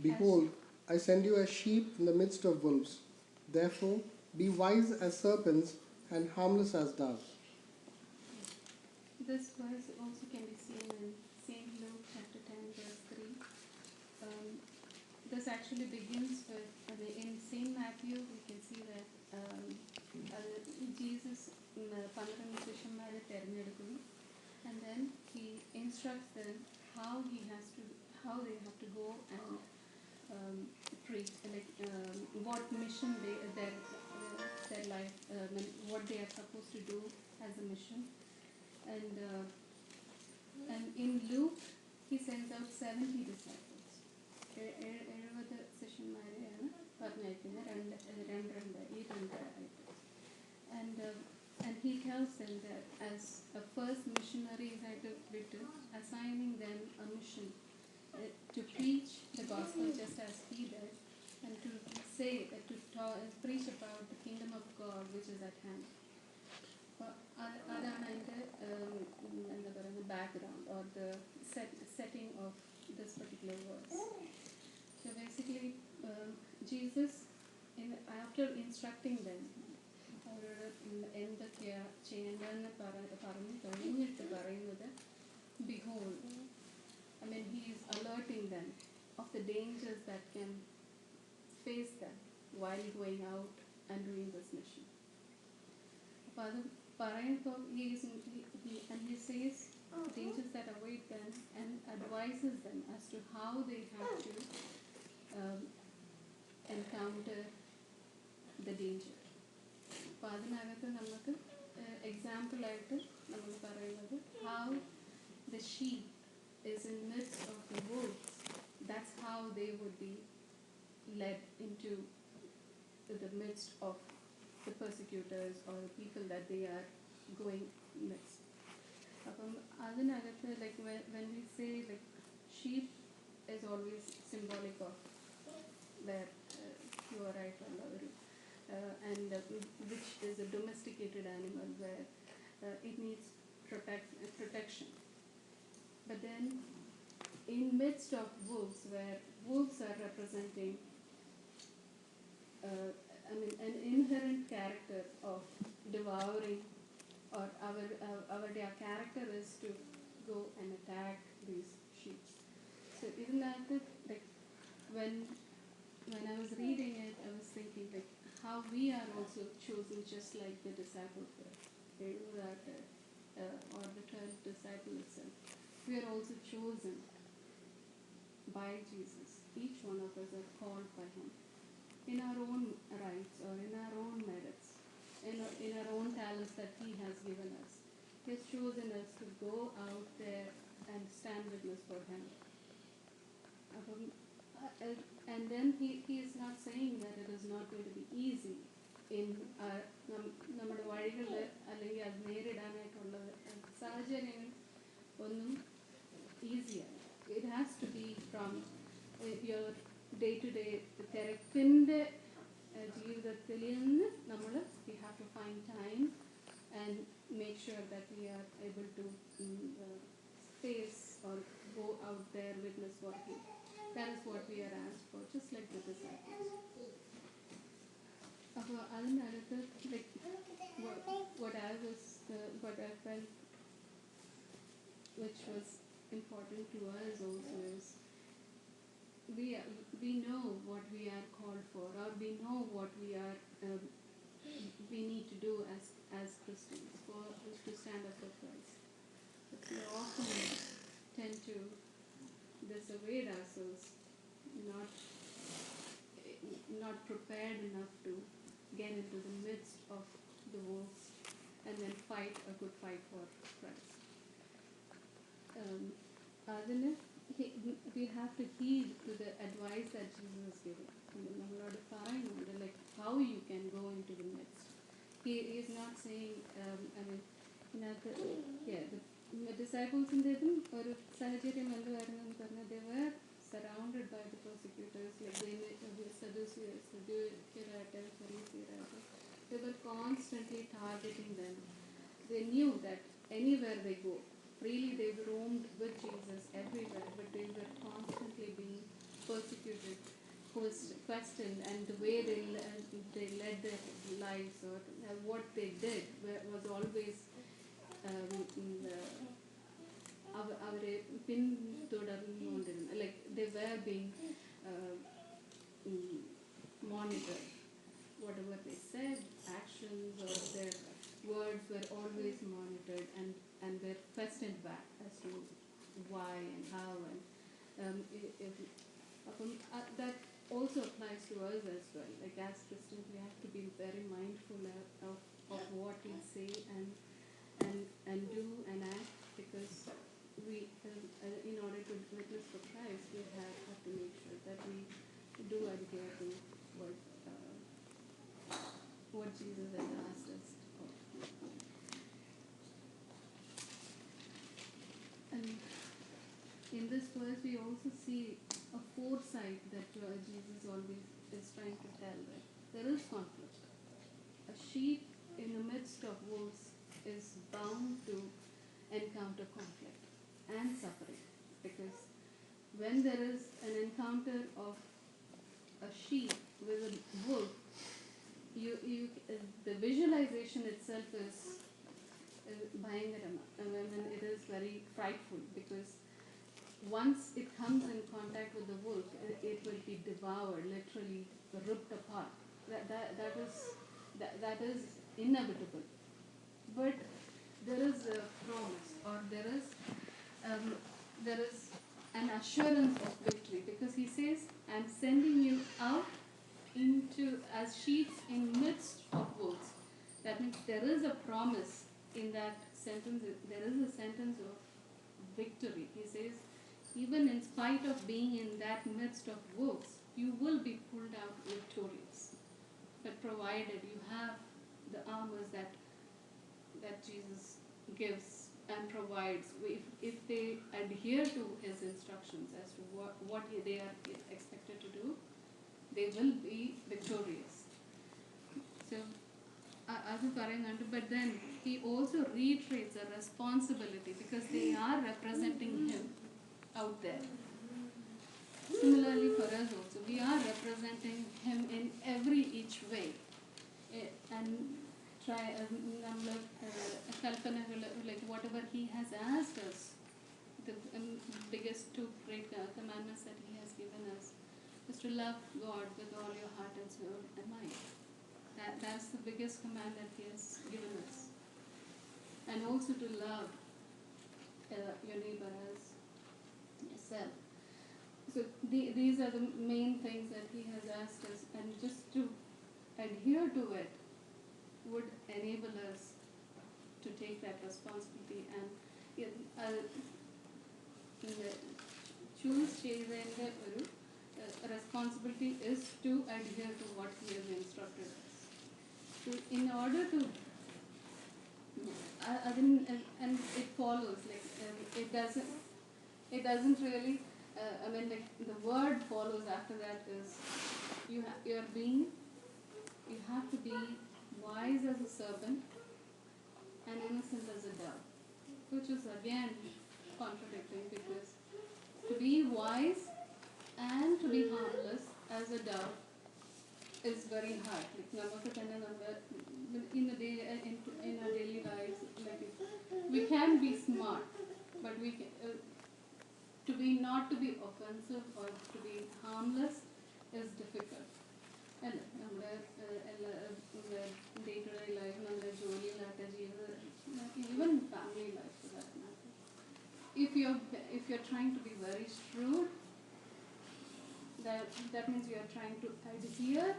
Behold, I send you as sheep in the midst of wolves. Therefore, be wise as serpents and harmless as doves. This verse also can be seen in St. Luke chapter 10 verse 3. This actually begins with, in St.Matthew we can see that Jesus പന്ത്രണ്ട് ശിഷ്യന്മാരെ തിരഞ്ഞെടുക്കുന്നു, and then he instructs them how they have to go and preach, like what mission their life, what they are supposed to do as a mission. And in Luke, he sends out 70 disciples. 70 ശിഷ്യന്മാരെയാണ് പറഞ്ഞയക്കുന്നത്, and he tells them that as a first missionary assigning them a mission to preach the gospel just as he did, and to preach about the kingdom of God which is at hand. അതാണ് അതിൻ്റെ എന്താ പറയുക background or the setting of this particular verse. So basically, Jesus, after instructing them, അവരോട് എന്തൊക്കെയാണ് ചെയ്യേണ്ടതെന്ന് പറഞ്ഞു കഴിഞ്ഞിട്ട് പറയുന്നത്, behold, he is alerting them of the dangers that can face them while going out and doing this mission. അപ്പോൾ അത് പറയുമ്പോൾ he says dangers that await them and advises them as to how they have to encounter the danger. അപ്പോൾ അതിനകത്ത് നമുക്ക് എക്സാമ്പിളായിട്ട് നമ്മൾ പറയുന്നത്, how the sheep is in the midst of the wolves. That's how they would be led into the midst of the persecutors or the people that they are going midst. അപ്പം അതിനകത്ത് like when we say like sheep is always symbolic of their pure ഒരു and which is a domesticated animal where it needs protection. But then in midst of wolves, where wolves are representing an inherent character of devouring, or our character is to go and attack these sheep. So even that, like when I was reading it, I was thinking like how we are also chosen just like the disciples were. They know that, or the 12 disciples itself. We are also chosen by Jesus. Each one of us are called by him in our own rights or in our own merits, in our own talents that he has given us. He has chosen us to go out there and stand witness for him. And then he is not saying that it is not going to be easy in നമ്മുടെ വഴികൾ അല്ലെങ്കിൽ അത് നേരിടാനായിട്ടുള്ള സാഹചര്യങ്ങൾ ഒന്നും ഈസിയാണ്. It has to be from your day-to-day തിരക്കിൻ്റെ ജീവിതത്തിൽ നിന്ന് we have to find time and make sure that we are able to face or go out there witness for him. That is what we are asked for, just like the disciples. അപ്പോൾ അതിനകത്ത് like what I felt which was important to us also is we know what we are called for, or we know what we need to do as Christians to stand up for Christ. But we often tend to dissuade ourselves, not prepared enough to get into the midst of the wolves and then fight a good fight for Christ. We have to heed to the advice that Jesus is giving. നമ്മളോട് പറയുന്നുണ്ട് like how you can go into the midst. He is not saying the disciples-ൻ്റെതും ഒരു സാഹചര്യം എന്തുവായിരുന്നു പറഞ്ഞാൽ they were surrounded by the persecutors, like the Sadducees, they were constantly targeting them. They knew that anywhere they go, freely they roamed with Jesus everywhere, but they were constantly being persecuted, questioned, and the way they led their lives or what they did was always അവരെ പിന്തുടർന്നുകൊണ്ടിരുന്നു. Like they were being monitored. Whatever they said, actions or their words were always monitored and were questioned back as to why and how and that also applies to us as well. Like as Christians, we have to be very mindful of what we say and do and act, because we, in order to witness for Christ, we have to make sure that we do adhere to what Jesus has asked us. And in this verse, we also see a foresight that Jesus always is trying to tell that there is conflict. A sheep in the midst of wolves is bound to encounter conflict and suffering, because when there is an encounter of a sheep with a wolf, the visualization itself is bhayangarama. I mean, it is very frightful, because once it comes in contact with the wolf, it will be devoured, literally ripped apart. That is inevitable. But there is a promise, or there is an assurance of victory, because he says, "I'm sending you out into as sheep in midst of wolves." That means there is a promise in that sentence. There is a sentence of victory. He says, even in spite of being in that midst of wolves, you will be pulled out victorious. But provided you have the armors that Jesus gives and provides, if they adhere to his instructions as to what they are expected to do, they will be victorious. So, but then he also reiterates a responsibility, because they are representing him out there. Similarly for us also, we are representing him in every each way. And try like whatever he has asked us, the biggest two great commandments that he has given us is to love God with all your heart and soul and mind. That's the biggest command that he has given us. And also to love your neighbor as yourself. So these are the main things that he has asked us, and just to adhere to it would enable us to take that responsibility and choose ചെയ്തതിൻ്റെ ഒരു responsibility is to adhere to what he has instructed us. So in order to and it follows, like it doesn't really I mean, like the word follows after that is you have to be wise as a serpent and innocent as a dove, which is again contradicting, because to be wise and to be harmless as a dove is very hard. Like in our daily lives, like we can be smart, but we can, not to be offensive or to be harmless is difficult. And നമ്മുടെ day-to-day life, നമ്മുടെ ജോലിയിലാട്ടെ even family life for that matter. If you're trying to be very shrewd, that means you are trying to adhere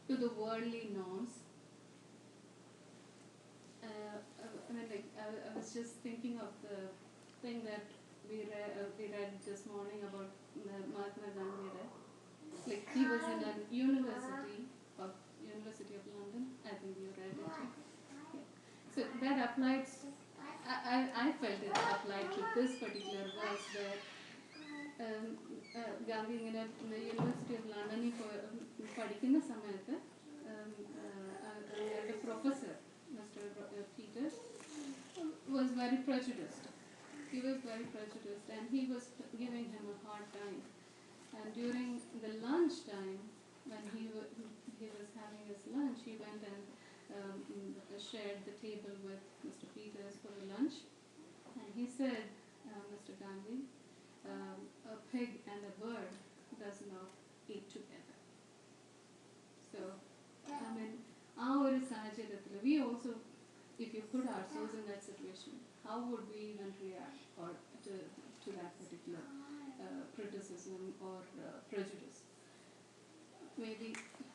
to the worldly norms. I was just thinking of the thing that we read this morning about Mahatma Gandhi. Like he was in a University of London. I think you read it. Yeah. So that applied. I felt it applied to this particular verse where Gandhi in the University of London പഠിക്കുന്ന സമയത്ത് the professor, Mr. Peters, was very prejudiced. He was very prejudiced, and he was giving him a hard time. And during the lunch time, when he was having his lunch, he went and shared the table with Mr. Peters for the lunch. And he said, Mr. Gandhi, a pig and a bird does not eat together. So, I mean, our സാഹചര്യത്തിൽ, we also, if you put ourselves in that situation, how would we even react or to that particular criticism or prejudice? Maybe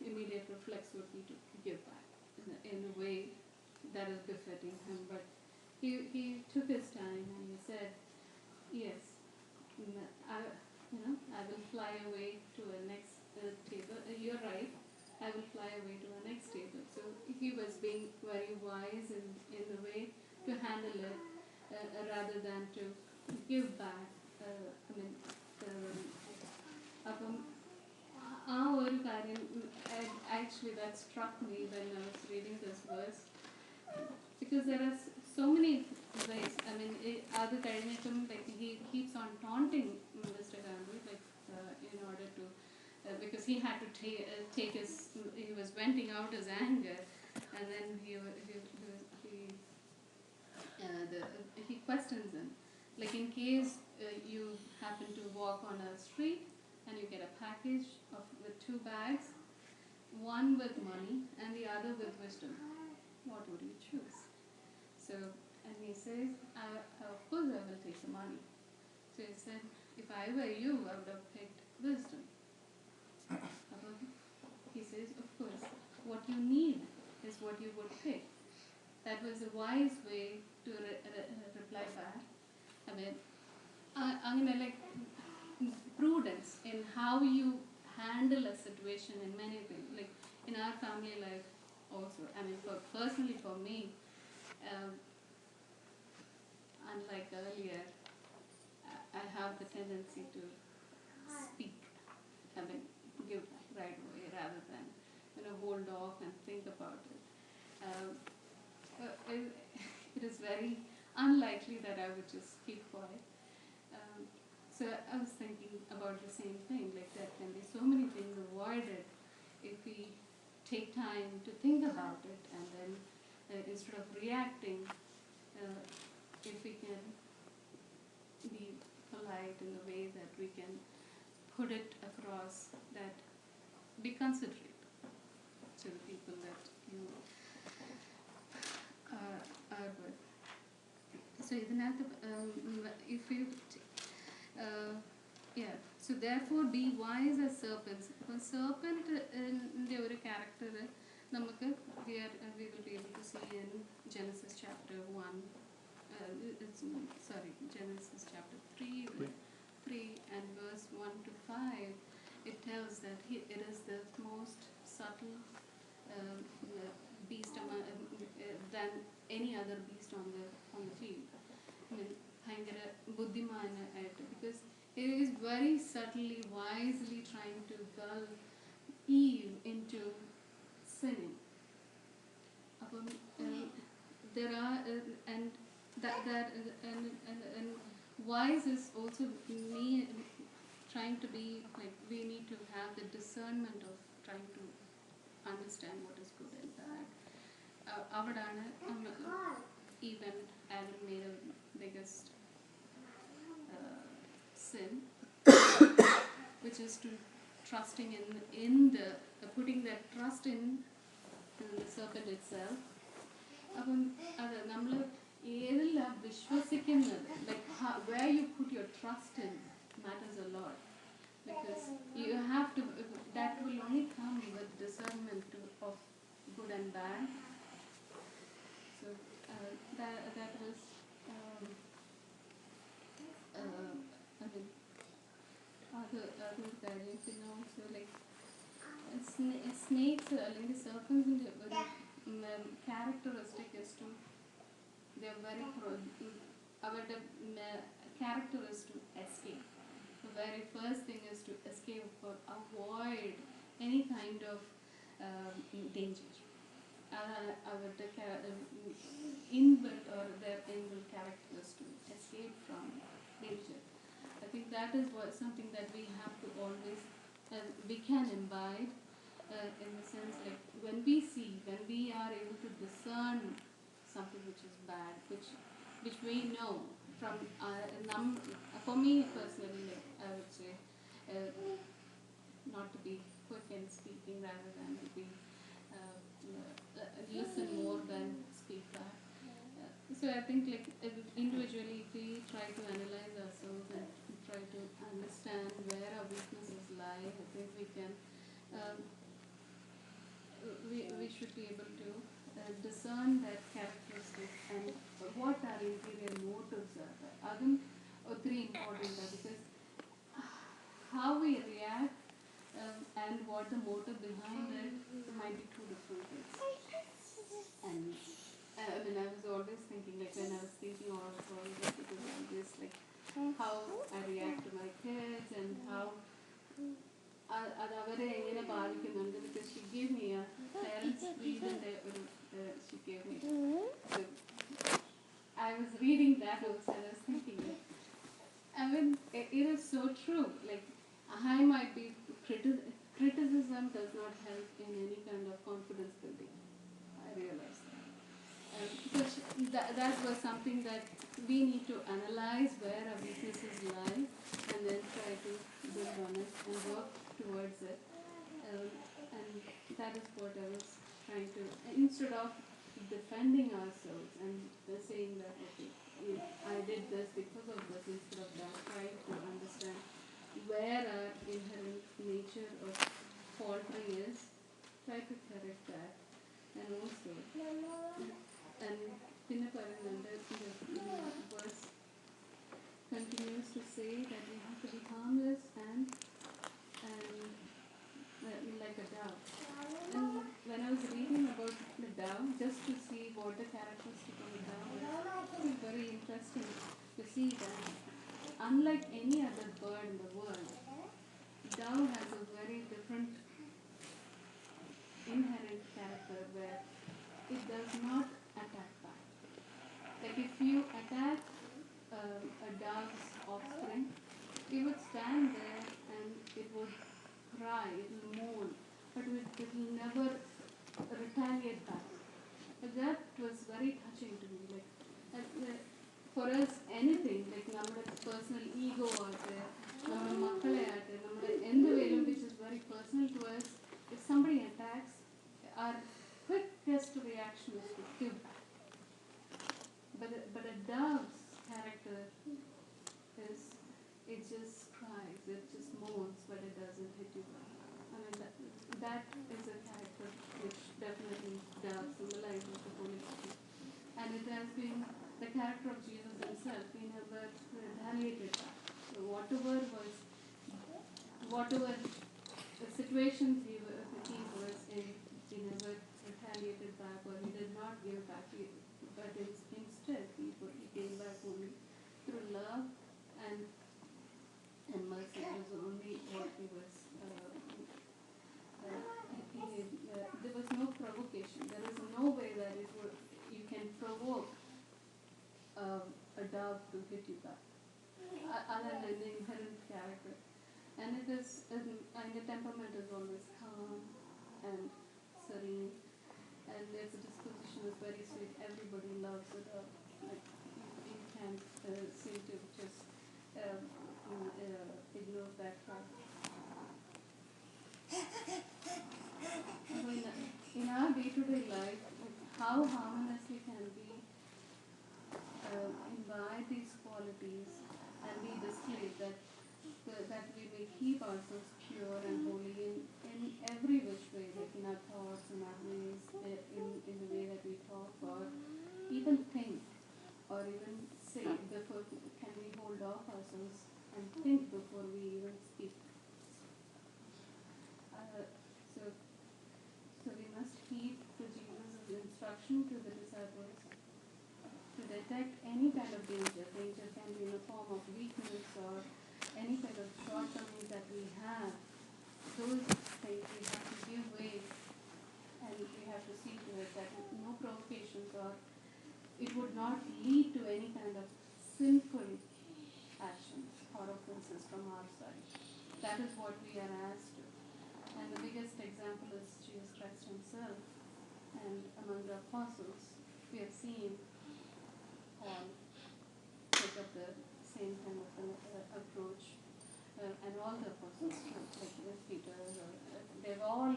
immediate reflex would be to give back in a way that is befitting him. But he took his time and he said, yes, I will fly away to a next table. You're right. I will fly away to a next table. So he was being very wise in the way to handle it, rather than to give back. Actually that struck me when I was reading this verse, because there are so many ways. I mean, other like he keeps on taunting Mr. Gandhi, like in order to, because he had to take his, he was venting out his anger, and then he questions him, like in case you happen to walk on a street and you get a package with 2 bags, one with money and the other with wisdom, what would you choose? So, and he says, of course I will take the money. So he said, if I were you, I would have picked wisdom. He says, of course, what you need is what you would pick. That was a wise way to reply back. I mean, I'm gonna like prudence in how you handle a situation in many things, like in our family life also. I mean, personally for me, unlike earlier, I have the tendency to speak, I mean, give right away rather than hold off and think about it. It is very unlikely that I would just keep quiet. So I was thinking about the same thing, like there can be so many things avoided if we take time to think about it, and then instead of reacting, if we can be polite in the way that we can put it across, that be considerate to the people that you are with. So if you so therefore be wise as serpents. Serpent in the character we will be able to see in Genesis chapter 1. Genesis chapter 3 and verse 1 to 5. It tells that it is the most subtle beast than any other beast on the field. I mean, because it is very subtly, wisely trying to gull Eve into sinning. There are and wise is also me trying to be like, we need to have the discernment of trying to understand what is good and bad. Even Adam made a biggest sin, which is to trusting in the putting that trust in the serpent itself. അപ്പം അത് നമ്മൾ ഏതെല്ലാം വിശ്വസിക്കുന്നത്, like where you put your trust in matters a lot, because you have to, that will only come with discernment of good and bad. So that was I mean, other കാര്യങ്ങൾ പിന്നെ also like snakes അല്ലെങ്കിൽ serpents ഒരു characteristic is to, they are very our character is to escape. The very first thing is to escape or avoid any kind of danger. Our inbuilt or their inbuilt character is to escape from danger. think that is something that we have to always, we can imbibe in the sense like when we are able to discern something which is bad, which we know from for me personally, like I would say, not to be quick in speaking rather than to be listen more than speak back. So I think like individually, if we try to analyze ourselves and try to understand where our weaknesses lie, I think we can. Um, we should be able to discern that characteristic and what our interior motives are. Agam, three important because how we react and what the motive behind it might be two different things. And I mean, I was always thinking, like when I was thinking also, like, it was always like how I react to my kids and how അത് അവരെ എങ്ങനെ ബാധിക്കുന്നുണ്ട് because she gave me a parents reading she gave me. So I was reading that also and I was thinking, like, I mean, it is so true. Like, I might be criticism does not help in any kind of confidence building. I realize that. So that was something that we need to analyze where our weaknesses lie and then try to build on it and work towards it. And that is what I was trying to, instead of defending ourselves and saying that, okay, I did this because of this, instead of that, trying to understand where our inherent nature of faltering is, try to correct that. And also, and Pinna Parananda, the verse continues to say that we have to be harmless and like a dove. And when I was reading about the dove, just to see what the characteristic of a dove is, it was very interesting to see that unlike any other bird in the world, dove has a very different inherent character where it does not attack back. Like if you attack a dove's offspring, it would stand there and it would cry, it will moan, but it will never retaliate back. That was very touching to me. Like, for us, anything, like our personal ego or our makkale aate, our endu which is very personal to us, if somebody attacks, our quickest reaction is to give back. But a dove's character is, it just cries, it just moans, but it doesn't hit you back. I mean, that is a character which definitely does symbolize the Holy Spirit. And it has been the character of Jesus himself. He never retaliated back. So whatever the situations he was in, he never retaliated back or he did not give back. But instead, he came back only through love and mercy. It was only what he was. There was no provocation. There is no way that you can provoke a dove to hit you back, other than the inherent character. And it is, and the temperament is always calm and serene, and its disposition is very sweet. Everybody loves a dove. Like you can't seem to just ignore that fact. In our day-to-day life, how harmless we can be, imbibe these qualities and be displayed that we may keep ourselves pure and holy in every which way, like in our thoughts and our ways, in the way that we talk or even think or even say before, can we hold off ourselves and think before we even speak. So we must heed to Jesus' instruction to the disciples to detect any kind of danger. Danger can be in the form of weakness or any kind of shortcomings that we have. Those things we have to give way and we have to see to it that no provocations or it would not lead to any kind of sinful actions or offenses from our side. That is what we are asked to. And the biggest example is Jesus Christ himself. And among the apostles, we have seen Paul take up the same kind of an approach. And all the apostles, like Peter, they've all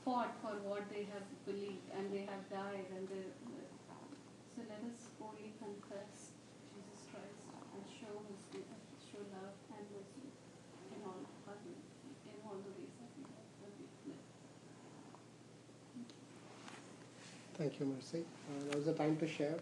fought for what they have believed, and they have died. And so let us boldly confess Jesus Christ and show love and mercy in all the ways that we live. Thank you, Mercy. Now is the time to share.